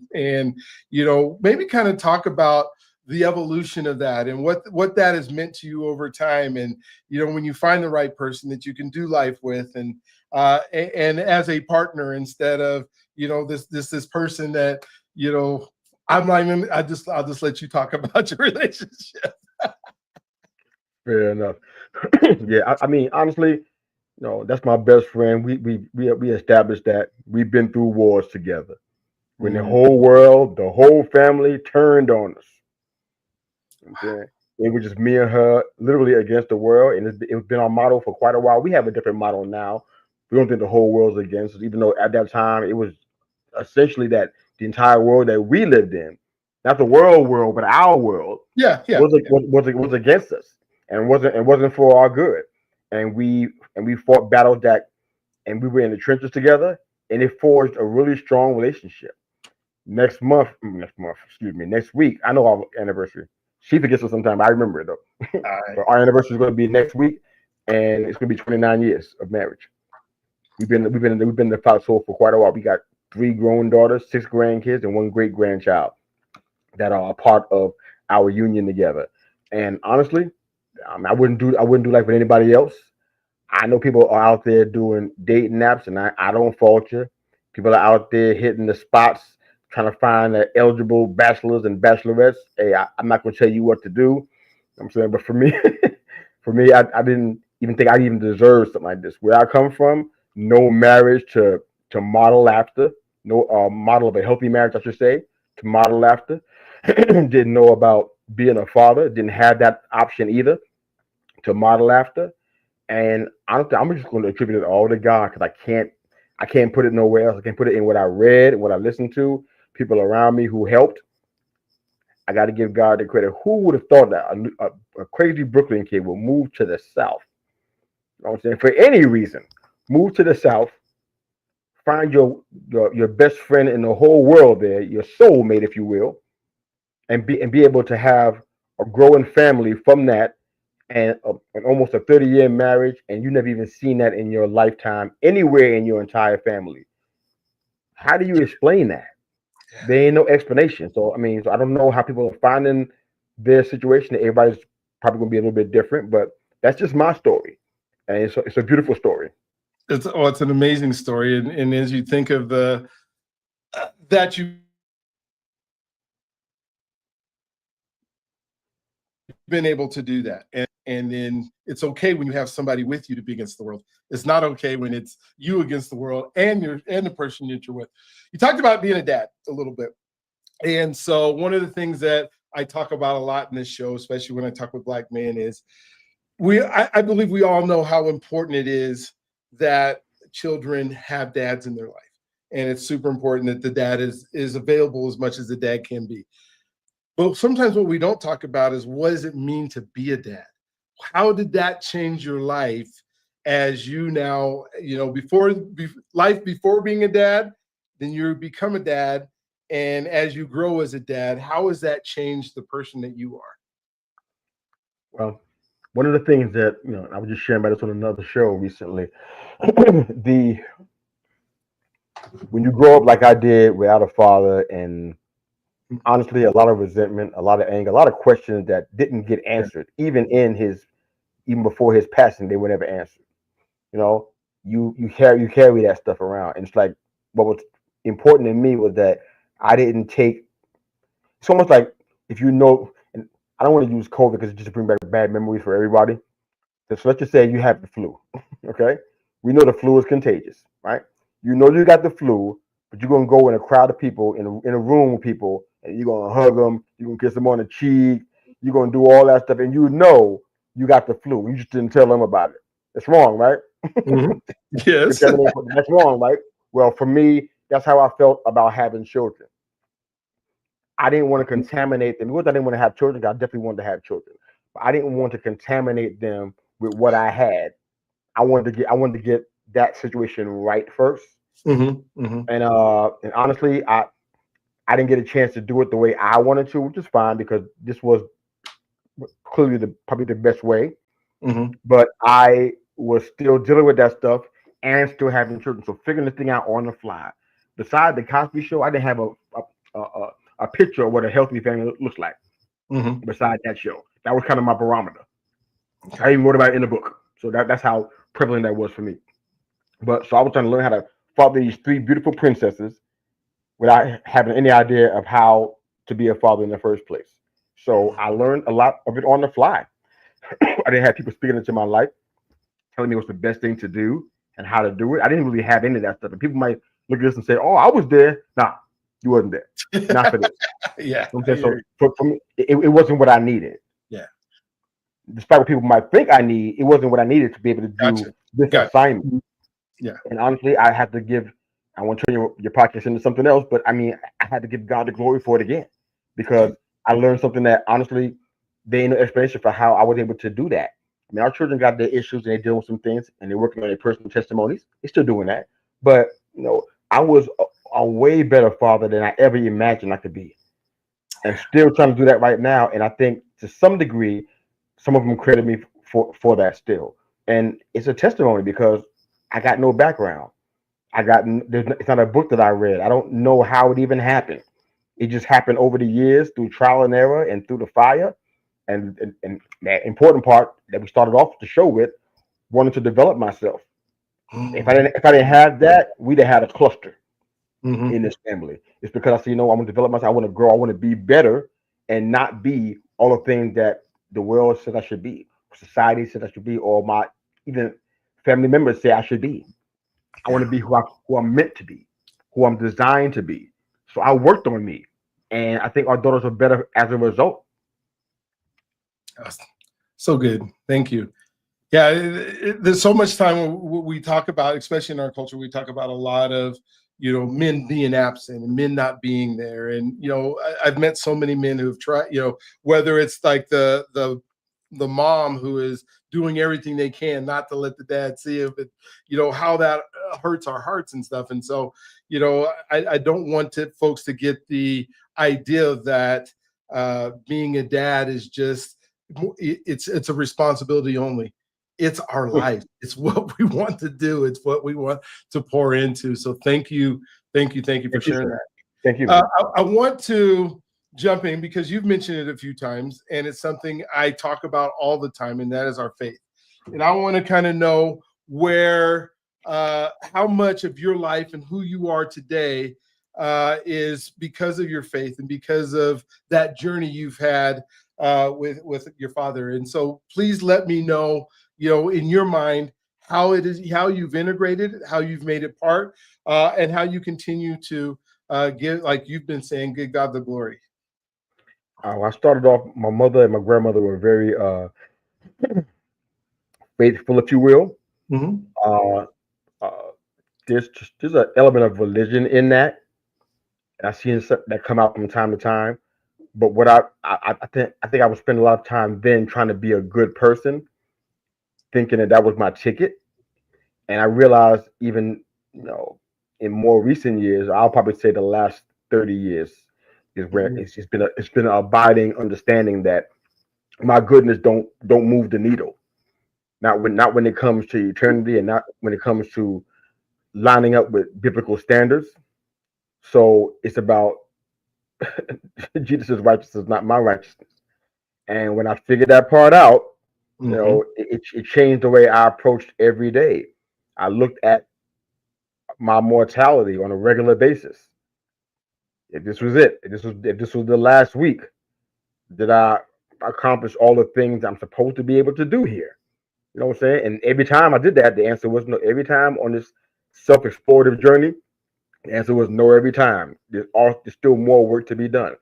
maybe kind of talk about the evolution of that and what that has meant to you over time, and when you find the right person that you can do life with, and as a partner instead of this person that I'm not even. I'll just let you talk about your relationship. Fair enough. Yeah, I mean, honestly, that's my best friend. We established that we've been through wars together. When the whole world, the whole family turned on us. Okay? It was just me and her, literally against the world, and it's been our motto for quite a while. We have a different motto now. We don't think the whole world's against us, even though at that time it was essentially that the entire world that we lived in, not the world, but our world, was against us. And wasn't for our good, and we fought battles and we were in the trenches together, and it forged a really strong relationship. Next week, I know our anniversary. She forgets it sometimes. I remember it though. But our anniversary is going to be next week, and it's going to be 29 years of marriage. We've been in the household for quite a while. We got 3 grown daughters, 6 grandkids, and 1 great grandchild that are a part of our union together. And honestly, I wouldn't do life with anybody else. I know people are out there doing dating apps, and I don't fault you. People are out there hitting the spots, trying to find the eligible bachelors and bachelorettes. Hey, I'm not going to tell you what to do. I'm saying, but for me, I didn't even think I even deserved something like this. Where I come from, no marriage to model after, no model of a healthy marriage, I should say, to model after. Didn't know about being a father. Didn't have that option either to model after. And honestly, I'm just going to attribute it all to God, because I can't put it nowhere else. I can't put it in what I read, what I listened to, people around me who helped. I got to give God the credit. Who would have thought that a crazy Brooklyn kid would move to the South? You know what I'm saying? For any reason, move to the South, find your best friend in the whole world there, your soulmate, if you will, and be able to have a growing family from that, and almost a 30-year marriage, and you never even seen that in your lifetime anywhere in your entire family. How do you explain that? There ain't no explanation. So I mean, so I don't know how people are finding their situation. Everybody's probably gonna be a little bit different, but that's just my story, and it's a beautiful story. It's an amazing story, and as you think of the that you've been able to do that, and then it's okay when you have somebody with you to be against the world. It's not okay when it's you against the world and the person that you're with. You talked about being a dad a little bit, and so one of the things that I talk about a lot in this show, especially when I talk with Black men, is I believe we all know how important it is that children have dads in their life. And it's super important that the dad is available as much as the dad can be. But sometimes what we don't talk about is, what does it mean to be a dad? How did that change your life as you now, life before being a dad, then you become a dad. And as you grow as a dad, how has that changed the person that you are? Well, one of the things that I was just sharing about this on another show recently. the When you grow up like I did without a father, and honestly, a lot of resentment, a lot of anger, a lot of questions that didn't get answered, even before his passing, they were never answered. You know, you carry that stuff around, and it's like what was important to me was that I didn't take. It's almost like if and I don't want to use COVID because it just bring back bad memories for everybody. So let's just say you have the flu. Okay, we know the flu is contagious, right? You know you got the flu, but you're gonna go in a crowd of people in a room with people, and you're gonna hug them, you're gonna kiss them on the cheek, you're gonna do all that stuff, and you know you got the flu. You just didn't tell them about it. It's wrong, right? Mhm. Yes. That's wrong, right? Well, for me, that's how I felt about having children. I didn't want to contaminate them. Because I didn't want to have children, I definitely wanted to have children. But I didn't want to contaminate them with what I had. I wanted to get that situation right first. Hmm. Hmm. And honestly, I didn't get a chance to do it the way I wanted to, which is fine because this was clearly probably the best way. Hmm. But I was still dealing with that stuff and still having children. So figuring this thing out on the fly. Besides the Cosby Show, I didn't have a picture of what a healthy family looks like. Hmm. Besides that show, that was kind of my barometer. Okay. I even wrote about it in the book, so that's how prevalent that was for me. But so I was trying to learn how to father these three beautiful princesses without having any idea of how to be a father in the first place. So I learned a lot of it on the fly. I didn't have people speaking into my life, telling me what's the best thing to do and how to do it. I didn't really have any of that stuff. And people might look at this and say, "Oh, I was there." Nah, you wasn't there. Not for this. Yeah. You know what I I'm saying? hear So you. for me, it wasn't what I needed. Yeah. Despite what people might think I need, it wasn't what I needed to be able to Gotcha. do this Gotcha. assignment. Yeah. And honestly, I have to give. I want to turn your podcast into something else, but I mean, I had to give God the glory for it again because Okay. I learned something that honestly, there ain't no explanation for how I was able to do that. I mean, our children got their issues and they're dealing with some things and they're working on their personal testimonies. They're still doing that, but I was a way better father than I ever imagined I could be, and still trying to do that right now. And I think to some degree, some of them credit me for that still, and it's a testimony because I got no background. It's not a book that I read. I don't know how it even happened. It just happened over the years through trial and error and through the fire. And that important part that we started off the show with, wanted to develop myself. If I didn't have that, we'd have had a cluster Hmm. in this family. It's because I say, I want to develop myself. I want to grow. I want to be better and not be all the things that the world says I should be, society says I should be, or my even family members say I should be. I want Yeah. to be who I'm meant to be, who I'm designed to be. So I worked on me, and I think our daughters are better as a result. That's so good. Thank you. Yeah. There's so much time we talk about, especially in our culture, we talk about a lot of, men being absent and men not being there. And, I've met so many men who've tried, whether it's like the mom who is doing everything they can not to let the dad see it, but how that hurts our hearts and stuff. And so, I don't want folks to get the idea that being a dad is just it's a responsibility only. It's our life. It's what we want to do. It's what we want to pour into. So thank you for Thank you, sharing sir. that. Thank you. I want to jump in because you've mentioned it a few times, and it's something I talk about all the time, and that is our faith. And I want to kind of know where, how much of your life and who you are today is because of your faith and because of that journey you've had with your father. And so, please let me know, in your mind, how it is, how you've integrated it, how you've made it part, and how you continue to give, like you've been saying, give God the glory. I started off. My mother and my grandmother were very faithful, if you will. Mhm. Uh, uh, there's an element of religion in that. And I see that come out from time to time. But what I think I would spend a lot of time then trying to be a good person, thinking that that was my ticket. And I realized even in more recent years, I'll probably say the last 30 years is where Mhm. it's been an abiding understanding that my goodness don't move the needle. Not when it comes to eternity, and not when it comes to lining up with biblical standards. So it's about Jesus' righteousness, not my righteousness. And when I figured that part out, Mhm. it changed the way I approached every day. I looked at my mortality on a regular basis. If this was it, if this was the last week, did I accomplish all the things I'm supposed to be able to do here? You know what I'm saying? And every time I did that, the answer was no. Every time on this self-explorative journey, the answer was no. Every time, there's still more work to be done.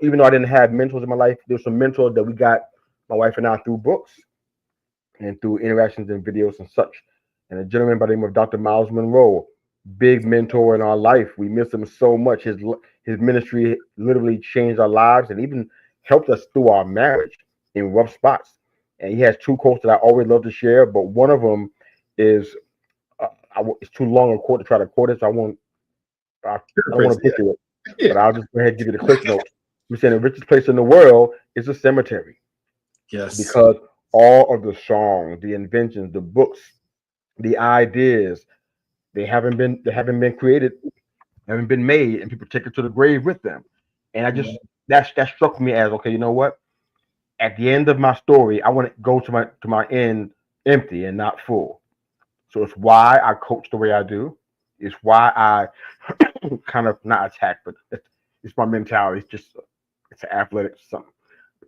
Even though I didn't have mentors in my life, there's some mentors that we got, my wife and I, through books and through interactions and videos and such. And a gentleman by the name of Dr. Miles Monroe, big mentor in our life. We miss him so much. His ministry literally changed our lives and even helped us through our marriage in rough spots. And he has two quotes that I always love to share, but one of them is it's too long a quote to try to quote it, so I don't want Paraphrase, to butcher it, yeah. but I'll just go ahead and give you the cliff notes. We're saying the richest place in the world is a cemetery Yes. because all of the songs, the inventions, the books, the ideas, they haven't been created, haven't been made, and people take it to the grave with them. And I Yeah. just that struck me as okay. You know what? At the end of my story, I want to go to my end empty and not full. So it's why I coach the way I do. It's why I kind of not attack, but it's my mentality. It's an athletic something.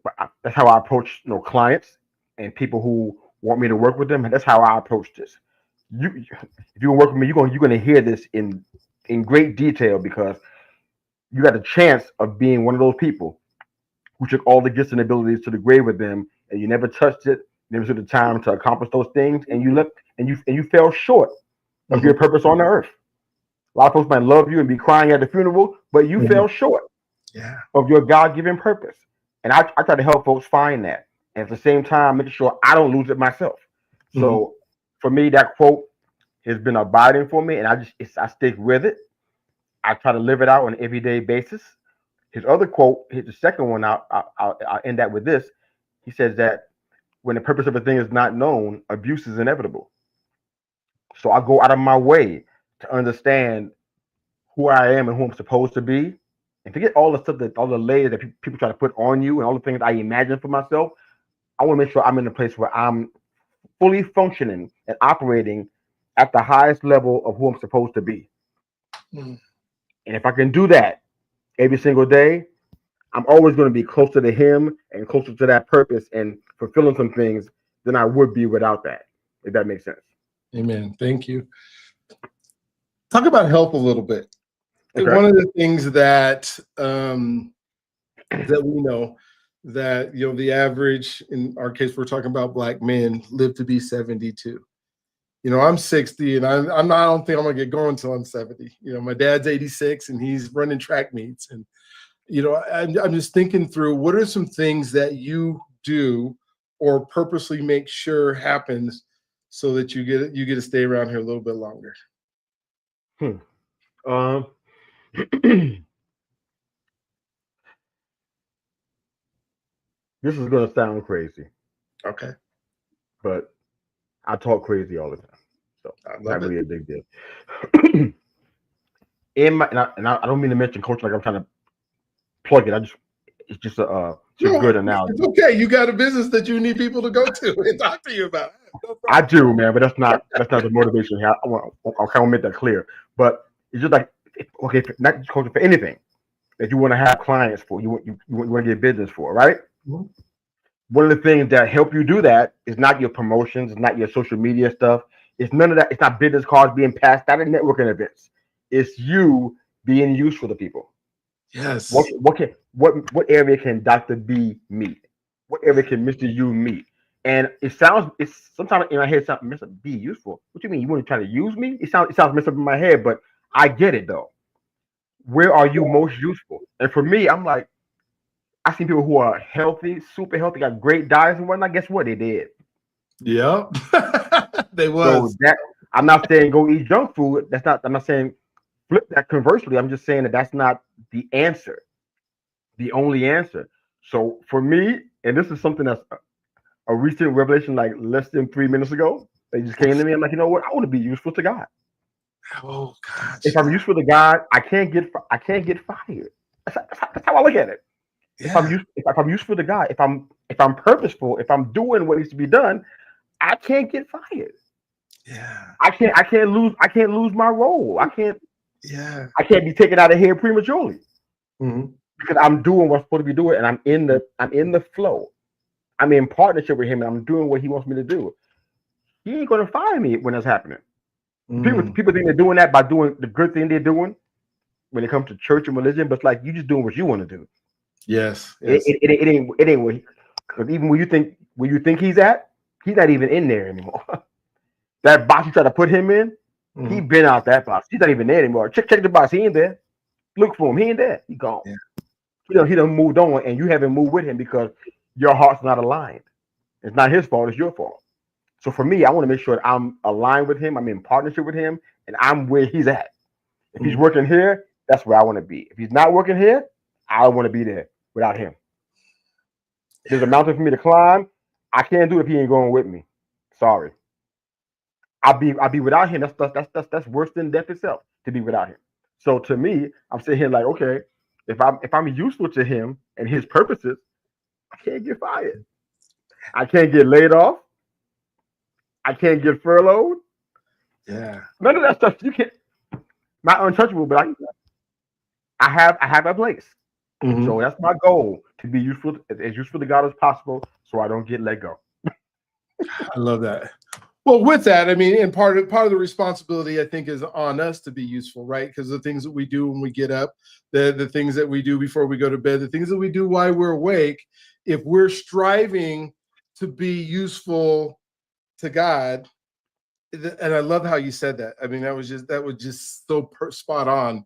But that's how I approach clients and people who want me to work with them, and that's how I approach this. If you work with me, you're gonna hear this in great detail because you got a chance of being one of those people who took all the gifts and abilities to the grave with them, and you never touched it, never took the time to accomplish those things, and you fell short of your Mhm. purpose on the earth. A lot of folks might love you and be crying at the funeral, but you Mhm. fell short Yeah. of your God given purpose. And I try to help folks find that. And at the same time, making sure I don't lose it myself. Mhm. So for me, that quote has been abiding for me, and I stick with it. I try to live it out on an everyday basis. His other quote, the second one, I'll end that with this. He says that when the purpose of a thing is not known, abuse is inevitable. So I go out of my way to understand who I am and who I'm supposed to be, and forget all the stuff all the layers that people try to put on you and all the things I imagine for myself. I want to make sure I'm in a place where I'm fully functioning and operating at the highest level of who I'm supposed to be. Mhm. And if I can do that every single day, I'm always going to be closer to Him and closer to that purpose and fulfilling some things than I would be without that. If that makes sense. Amen. Thank you. Talk about help a little bit. Okay. One of the things that we know that the average, in our case, we're talking about Black men, live to be 72. I'm 60, and I'm not. I don't think I'm gonna get going until I'm 70. My dad's 86, and he's running track meets, and I'm just thinking through what are some things that you do or purposely make sure happens so that you get to stay around here a little bit longer. Hmm. Um, This is gonna sound crazy, Okay. but I talk crazy all the time, so I not love it. really a big deal. In my I don't mean to mention coaching like I'm trying to plug it. It's just it's a No, good it's analogy. okay. You got a business that you need people to go to and talk to you about. No I problem. do, man, but that's not the motivation here. I kind of make that clear. But it's just like okay, not just coaching for anything that you want to have clients for, you want to get business for, right? Mhm. One of the things that help you do that is not your promotions, it's not your social media stuff. It's none of that. It's not business cards being passed out at networking events. It's you being useful to people. Yes. What area can Dr. B meet? What area can Mr. U meet? And it's sometimes in my head something Mr. B useful. What do you mean? You want to try to use me? It sounds messed up in my head, but I get it though. Where are you most useful? And for me, I'm like, I see people who are healthy, super healthy, got great diets and whatnot. Guess what? They did. Yep. They So was. that I'm not saying go eat junk food. I'm not saying flip that conversely. I'm just saying that that's not the answer, the only answer. So for me, and this is something that's a recent revelation, like less than 3 minutes ago, they just came to me. I'm like, you know what? I want to be useful to God. Oh gosh. If I'm useful to God, I can't get fired. That's how I look at it. Yeah. If I'm useful to God, if I'm purposeful, if I'm doing what needs to be done, I can't get fired. Yeah. I can't lose my role. I can't Yeah. I can't be taken out of here prematurely Mhm. because I'm doing what's supposed to be doing, and I'm in the flow. I'm in partnership with him, and I'm doing what he wants me to do. He ain't gonna fire me when that's happening. People Mm. people think they're doing that by doing the good thing they're doing when it comes to church and religion, but it's like you just doing what you want to do. Yes. It, Yes. it, it, it ain't it ain't what because even when you think he's not even in there anymore. That box you try to put him in, he Mhm. been out that box. He's not even there anymore. Check the box. He ain't there. Look for him. He ain't there. He gone. Yeah. He done moved on, and you haven't moved with him because your heart's not aligned. It's not his fault. It's your fault. So for me, I want to make sure that I'm aligned with him. I'm in partnership with him, and I'm where he's at. If he's Mhm. working here, that's where I want to be. If he's not working here, I don't want to be there without him. There's a mountain for me to climb. I can't do it if he ain't going with me. Sorry. I'll be without him. That's worse than death itself to be without him. So to me, I'm sitting here like, okay, if I'm useful to him and his purposes, I can't get fired. I can't get laid off. I can't get furloughed. Yeah. None of that stuff. You can't. Not untouchable, but I have a place. Mhm. So that's my goal to be useful as useful to God as possible, so I don't get let go. I love that. Well, with that, I mean, and part of the responsibility, I think, is on us to be useful, right? Because the things that we do when we get up, the things that we do before we go to bed, the things that we do while we're awake, if we're striving to be useful to God, and I love how you said that. I mean, that was just so spot on.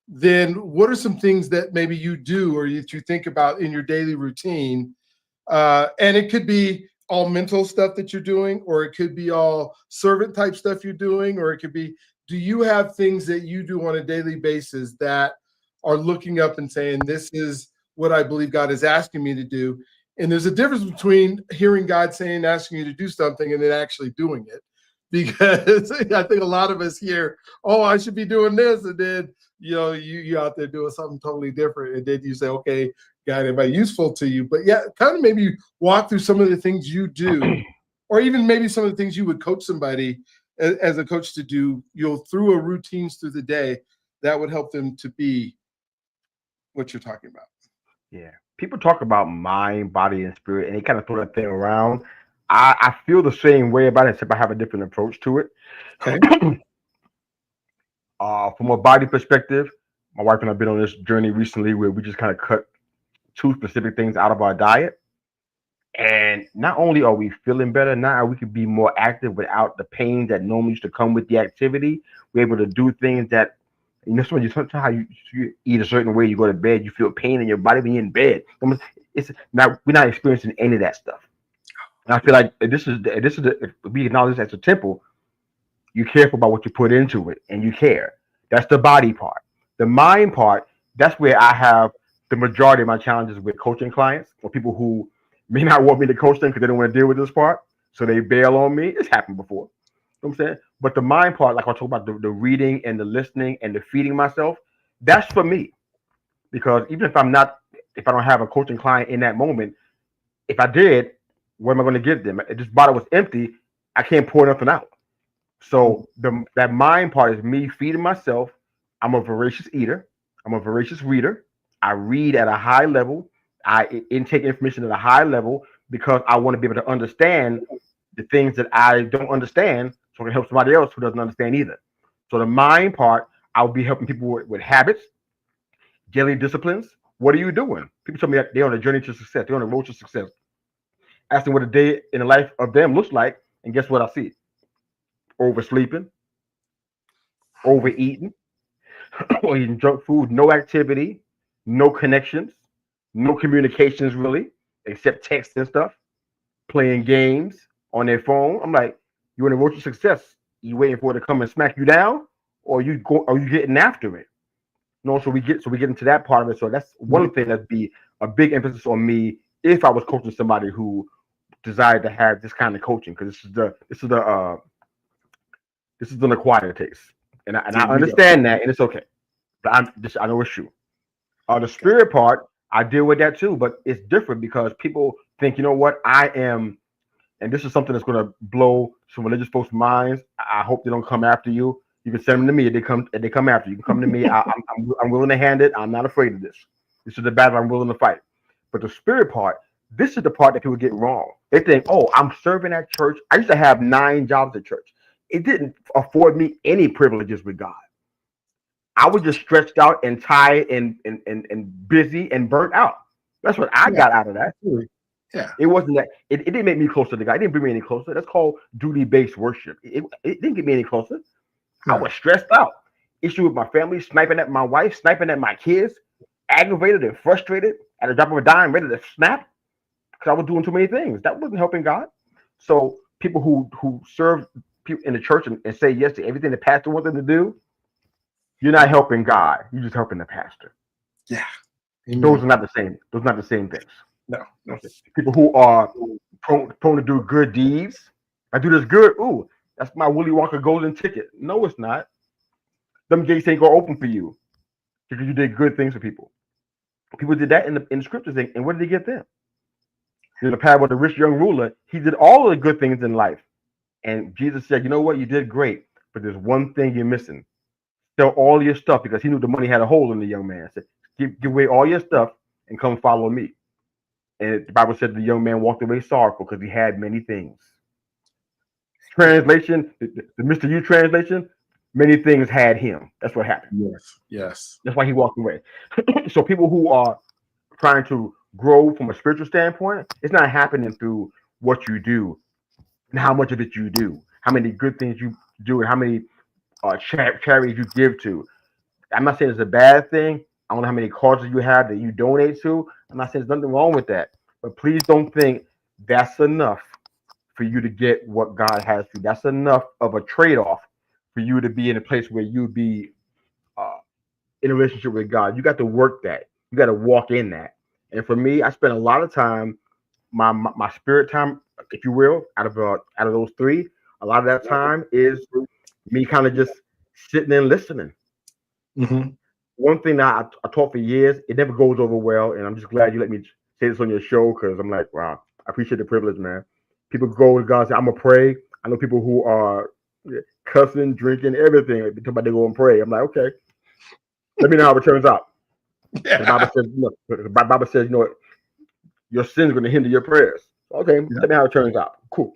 Then, what are some things that maybe you do or that you think about in your daily routine, and it could be all mental stuff that you're doing, or it could be all servant type stuff you're doing, or it could be, do you have things that you do on a daily basis that are looking up and saying, this is what I believe God is asking me to do? And there's a difference between hearing God saying, asking you to do something, and then actually doing it. Because I think a lot of us hear, oh, I should be doing this. And then, you out there doing something totally different. And then you say, okay, God, am I useful to you? But yeah, kind of maybe walk through some of the things you do, or even maybe some of the things you would coach somebody as a coach to do, through a routines through the day that would help them to be what you're talking about. Yeah. People talk about mind, body, and spirit, and they kind of throw that thing around. I feel the same way about it, except I have a different approach to it. Okay. From a body perspective, my wife and I have been on this journey recently where we just kind of cut two specific things out of our diet. And not only are we feeling better, now we can be more active without the pain that normally used to come with the activity. We're able to do things that, sometimes how you eat a certain way, you go to bed, you feel pain in your body when you're in bed. It's now we're not experiencing any of that stuff. And I feel like if we acknowledge this as a temple, you're careful about what you put into it, and you care. That's the body part. The mind part, that's where I have the majority of my challenges with coaching clients or people who may not want me to coach them because they don't want to deal with this part. So they bail on me. It's happened before. You know what I'm saying? But the mind part, like I talk about the reading and the listening and the feeding myself, that's for me. Because even if I don't have a coaching client in that moment, if I did, what am I going to give them? If this bottle was empty, I can't pour nothing out. So that mind part is me feeding myself. I'm a voracious eater. I'm a voracious reader. I read at a high level. I intake information at a high level because I want to be able to understand the things that I don't understand, so I can help somebody else who doesn't understand either. So the mind part, I'll be helping people with habits, daily disciplines. What are you doing? People tell me that they're on a journey to success. They're on a road to success. Asking what a day in the life of them looks like, and guess what I see? Oversleeping, overeating, or eating junk food, no activity, no connections, no communications really, except text and stuff, playing games on their phone. I'm like, you're on a road to success. You waiting for it to come and smack you down, or you getting after it? No, so we get into that part of it. So that's one thing that'd be a big emphasis on me if I was coaching somebody who desired to have this kind of coaching, because this is an acquired taste, and I understand that, and it's okay. But I know it's true. The spirit part, I deal with that too, but it's different because people think, you know what, I am, and this is something that's going to blow some religious folks' minds. I hope they don't come after you. You can send them to me if they come after you. You can come to me. I'm willing to hand it. I'm not afraid of this. This is the battle I'm willing to fight. But the spirit part, this is the part that people get wrong. They think, oh, I'm serving at church. I used to have 9 jobs at church. It didn't afford me any privileges with God. I was just stretched out and tired and busy and burnt out. That's what I got out of that. Yeah. It wasn't that it didn't make me closer to God. It didn't bring me any closer. That's called duty-based worship. It didn't get me any closer. I was stressed out. Issue with my family, sniping at my wife, sniping at my kids, aggravated and frustrated at a drop of a dime, ready to snap because I was doing too many things. That wasn't helping God. So people who serve people in the church and say yes to everything the pastor wants them to do, you're not helping God. You're just helping the pastor. Yeah. Those are not the same. Those are not the same things. No. People who are prone to do good deeds. I do this good. Ooh, that's my Willy Wonka golden ticket. No, it's not. Them gates ain't gonna open for you because you did good things for people. People did that in the scriptures, and what did they get them? In the parable of the rich young ruler, he did all the good things in life, and Jesus said, "You know what? You did great, but there's one thing you're missing. Sell all your stuff," because he knew the money had a hole in the young man. Said, give away all your stuff and come follow me. And the Bible said the young man walked away sorrowful because he had many things. Translation, the Mista Yu translation, many things had him. That's what happened. Yes. That's why he walked away. So people who are trying to grow from a spiritual standpoint, it's not happening through what you do and how much of it you do, how many good things you do, and how many charities you give to. I'm not saying it's a bad thing. I don't know how many causes you have that you donate to. I'm not saying there's nothing wrong with that. But please don't think that's enough for you to get what God has for you. That's enough of a trade-off for you to be in a place where you be in a relationship with God. You got to work that. You got to walk in that. And for me, I spend a lot of time, my spirit time, if you will, out of those 3. A lot of that time is me kind of just sitting and listening. Mm-hmm. One thing that I taught for years, it never goes over well, and I'm just glad you let me say this on your show because I'm like, wow, I appreciate the privilege, man. People go to God and say, I'm gonna pray. I know people who are cussing, drinking, everything. They talk about they go and pray. I'm like, okay, let me know how it turns out. Yeah. The Bible says, you know, your sin's going to hinder your prayers. Okay, let me know how it turns out. Cool.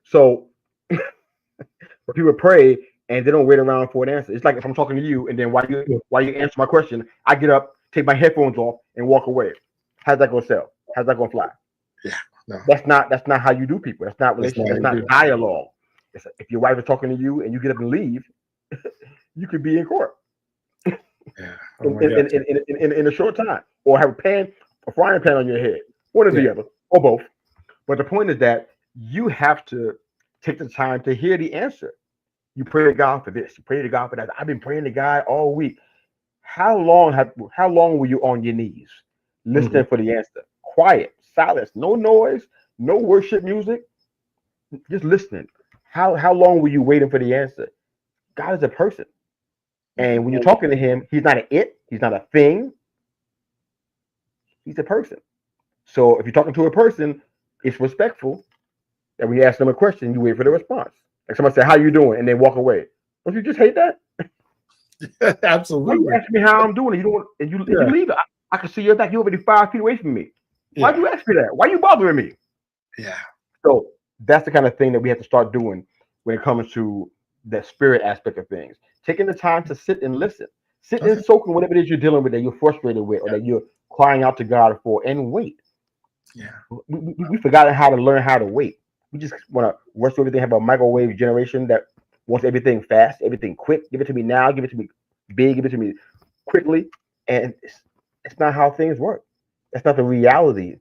So when people pray and they don't wait around for an answer, it's like if I'm talking to you and then while you answer my question, I get up, take my headphones off, and walk away. How's that going to sell? How's that going to fly? Yeah. No. That's not how you do people. That's not relationship. That's not dialogue. If your wife is talking to you and you get up and leave, you could be in court. Yeah. In a short time, or have a frying pan on your head, one or the other, or both. But the point is that you have to take the time to hear the answer. You pray to God for this. You pray to God for that. I've been praying to God all week. How long were you on your knees listening for the answer? Quiet, silence, no noise, no worship music, just listening. How long were you waiting for the answer? God is a person. And when you're talking to him, he's not an it, he's not a thing, he's a person. So if you're talking to a person, it's respectful that when you ask them a question, you wait for the response. Like somebody say, "How you doing?" and then walk away. Don't you just hate that? Why you Absolutely. ask me how I'm doing and you don't and you Yeah. leave it? I can see your back. You're already 5 feet away from me. Why'd Yeah. you ask me that? Why you bothering me? Yeah. So that's the kind of thing that we have to start doing when it comes to the spirit aspect of things. Taking the time to sit and listen. Sit and Okay. soak in whatever it is you're dealing with that you're frustrated with or Yeah. that you're crying out to God for and wait. Yeah. We forgotten how to learn how to wait. We just want to rush through everything, have a microwave generation that wants everything fast, everything quick. Give it to me now, give it to me big, give it to me quickly. And it's not how things work. That's not the reality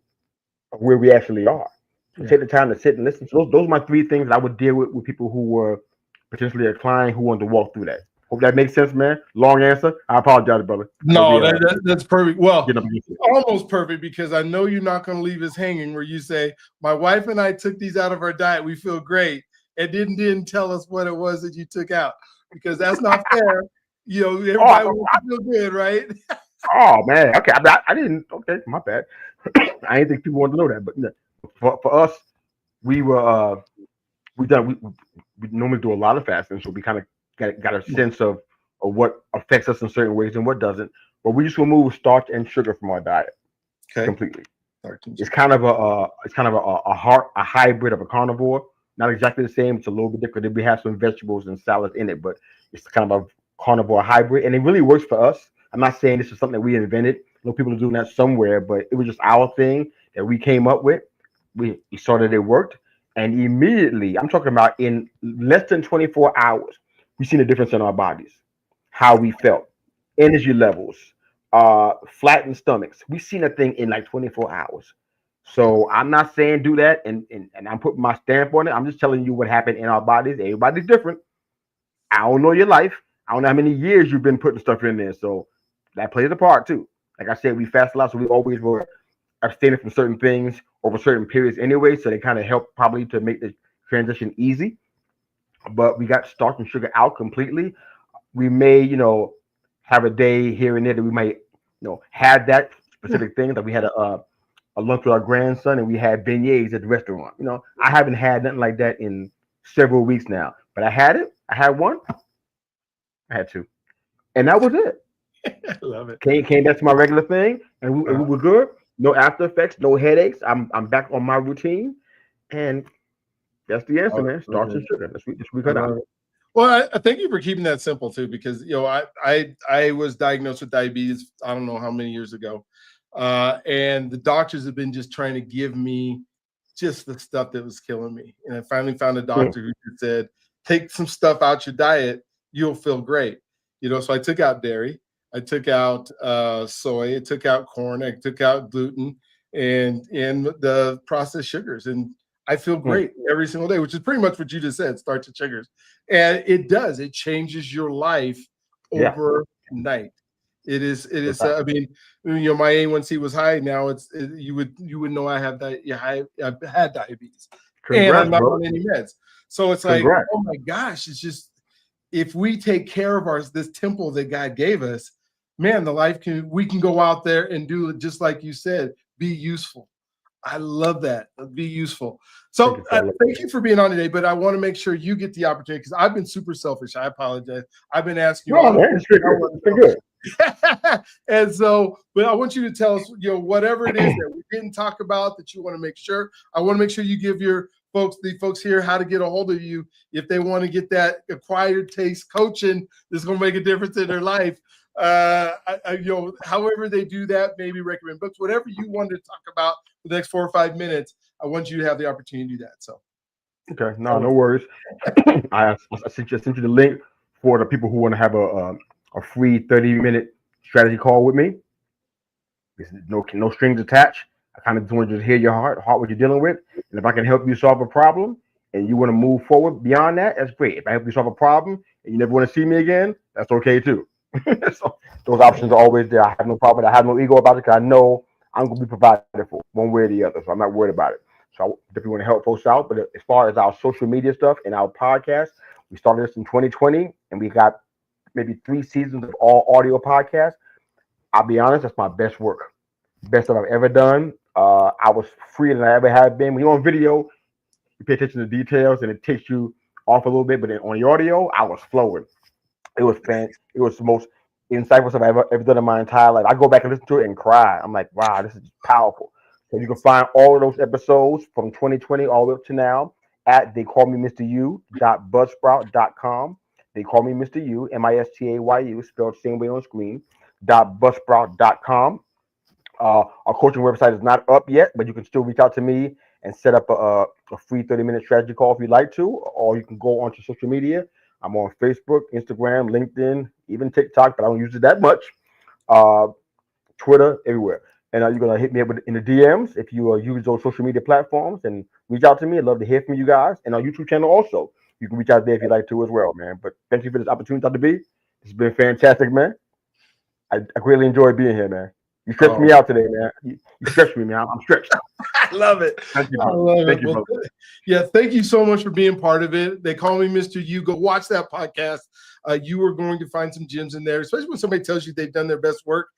of where we actually are. So Yeah. take the time to sit and listen. So those are my three things that I would deal with people who were potentially a client who wanted to walk through that. Hope that makes sense, man. Long answer. I apologize, brother. I know No, that's perfect. Well, getting up against it. almost perfect because I know you're not going to leave us hanging where you say, my wife and I took these out of our diet. We feel great. And didn't tell us what it was that you took out because that's not fair. You know, everybody Oh, wants to feel good, right? oh man. Okay. I didn't. Okay, my bad. I didn't think people wanted to know that, but for us, we were we normally do a lot of fasting, so we kind of got a sense of what affects us in certain ways and what doesn't. But we just remove starch and sugar from our diet Okay. completely. It's kind of a hybrid of a carnivore. Not exactly the same. It's a little bit different. We have some vegetables and salads in it, but it's kind of a carnivore hybrid, and it really works for us. I'm not saying this is something that we invented. I know people are doing that somewhere, but it was just our thing that we came up with. We saw that it worked, and immediately, I'm talking about in less than 24 hours, we seen a difference in our bodies, how we felt, energy levels, flattened stomachs. We seen a thing in like 24 hours. So I'm not saying do that, and I'm putting my stamp on it. I'm just telling you what happened in our bodies. Everybody's different. I don't know your life. I don't know how many years you've been putting stuff in there. So that plays a part too. Like I said, we fast a lot, so we always were abstaining from certain things over certain periods anyway. So they kind of help probably to make the transition easy. But we got starch and sugar out completely. We may, have a day here and there that we might, have that specific thing. That we had a lunch with our grandson and we had beignets at the restaurant. I haven't had nothing like that in several weeks now. But I had it. I had one. I had two, and that was it. I love it. Came back to my regular thing, and we were good. No after effects, no headaches. I'm back on my routine, and that's the answer, man. Starch and sugar. That's what we I cut out. love it. Well, I thank you for keeping that simple too, because I was diagnosed with diabetes. I don't know how many years ago, and the doctors have been just trying to give me just the stuff that was killing me. And I finally found a doctor who said, "Take some stuff out your diet, you'll feel great." So I took out dairy, I took out soy, I took out corn, I took out gluten, and the processed sugars, and I feel great every single day, which is pretty much what you just said, starch and sugars. And it changes your life Yeah. overnight. It is, I mean, my A1C was high. Now you would know I have that. Yeah, I've had diabetes and I'm Congrats, not bro. on any meds. So it's like, Congrats. oh my gosh, it's just, if we take care of this temple that God gave us, man, we can go out there and do it just like you said, be useful. I love that. Be useful. So thank you for being on today, but I want to make sure you get the opportunity because I've been super selfish. I apologize. I've been asking you No, all the man, it's been good. It's been good. and so, but I want you to tell us, whatever it is that we didn't talk about that you want to make sure. I want to make sure you give the folks here how to get a hold of you if they want to get that acquired taste coaching that's going to make a difference in their life. However they do that, maybe recommend books, whatever you want to talk about for the next 4 or 5 minutes. I want you to have the opportunity to do that. So, Okay, no worries. I sent you the link for the people who want to have a free 30-minute strategy call with me. There's no strings attached. I kind of just want you to hear your heart what you're dealing with, and if I can help you solve a problem and you want to move forward beyond that, that's great. If I help you solve a problem and you never want to see me again, that's okay too. So those options are always there. I have no problem. I have no ego about it because I know I'm gonna be provided for one way or the other. So I'm not worried about it. So I definitely want to help folks out. But as far as our social media stuff and our podcast, we started this in 2020, and we got maybe 3 seasons of all audio podcasts. I'll be honest, that's my best work, best that I've ever done. I was freer than I ever have been. When you're on video, you pay attention to details, and it takes you off a little bit. But then on the audio, I was flowing. It was it was the most insightful stuff I've ever done in my entire life. I go back and listen to it and cry. I'm like, wow, this is just powerful. So you can find all of those episodes from 2020 all the way up to now at theycallmemisteryou.buzzsprout.com. They call me Mr. Yu, Mistayu, spelled the same way on screen, .buzzsprout.com. Our coaching website is not up yet, but you can still reach out to me and set up a free 30-minute strategy call if you'd like to, or you can go onto social media. I'm on Facebook, Instagram, LinkedIn, even TikTok, but I don't use it that much. Twitter, everywhere. And you're going to hit me up in the DMs if you use those social media platforms, and reach out to me. I'd love to hear from you guys. And our YouTube channel also. You can reach out there if you'd like to as well, man. But thank you for this opportunity, Dr. B. It's been fantastic, man. I greatly enjoyed being here, man. You stretched me out today, man. You stretched me, man. I'm stretched. I love it. Thank you, I love thank it. you, Well, brother. yeah, thank you so much for being part of it. They call me Mr. Yu. Go watch that podcast. You are going to find some gems in there, especially when somebody tells you they've done their best work.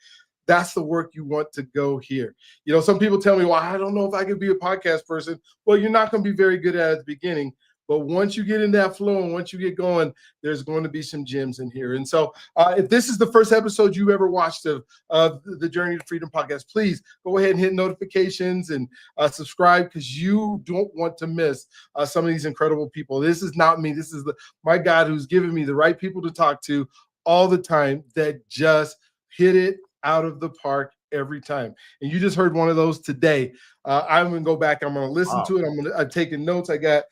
That's the work you want to go here. You know, some people tell me, well, I don't know if I could be a podcast person. Well, you're not going to be very good at it at the beginning. But once you get in that flow and once you get going, there's going to be some gems in here. And so if this is the first episode you ever watched of the Journey to Freedom podcast, please go ahead and hit notifications and subscribe, because you don't want to miss some of these incredible people. This is not me. This is my God who's given me the right people to talk to all the time that just hit it out of the park every time. And you just heard one of those today. I'm going to go back. I'm going to listen to it. I'm taking notes. I had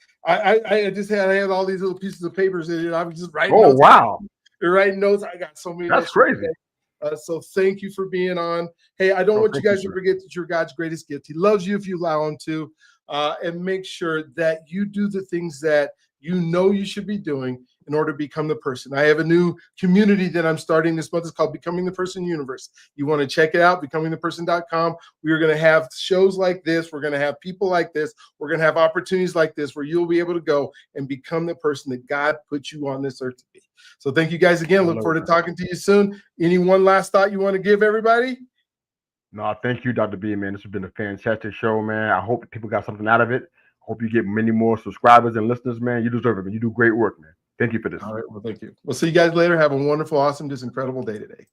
all these little pieces of papers in it. I was just writing notes. Wow. Writing notes. I got so many. That's crazy. So thank you for being on. Hey, I don't want you guys to forget that you're God's greatest gift. He loves you if you allow him to. And make sure that you do the things that you know you should be doing in order to become the person. I have a new community that I'm starting this month. It's called Becoming the Person Universe. You want to check it out, becomingtheperson.com. We are going to have shows like this. We're going to have people like this. We're going to have opportunities like this where you'll be able to go and become the person that God put you on this earth to be. So thank you guys again. Look forward to talking to you soon. Any one last thought you want to give everybody? No, thank you, Dr. B, man. This has been a fantastic show, man. I hope people got something out of it. Hope you get many more subscribers and listeners, man. You deserve it, man. You do great work, man. Thank you for this. All right. Well, thank you. We'll see you guys later. Have a wonderful, awesome, just incredible day today.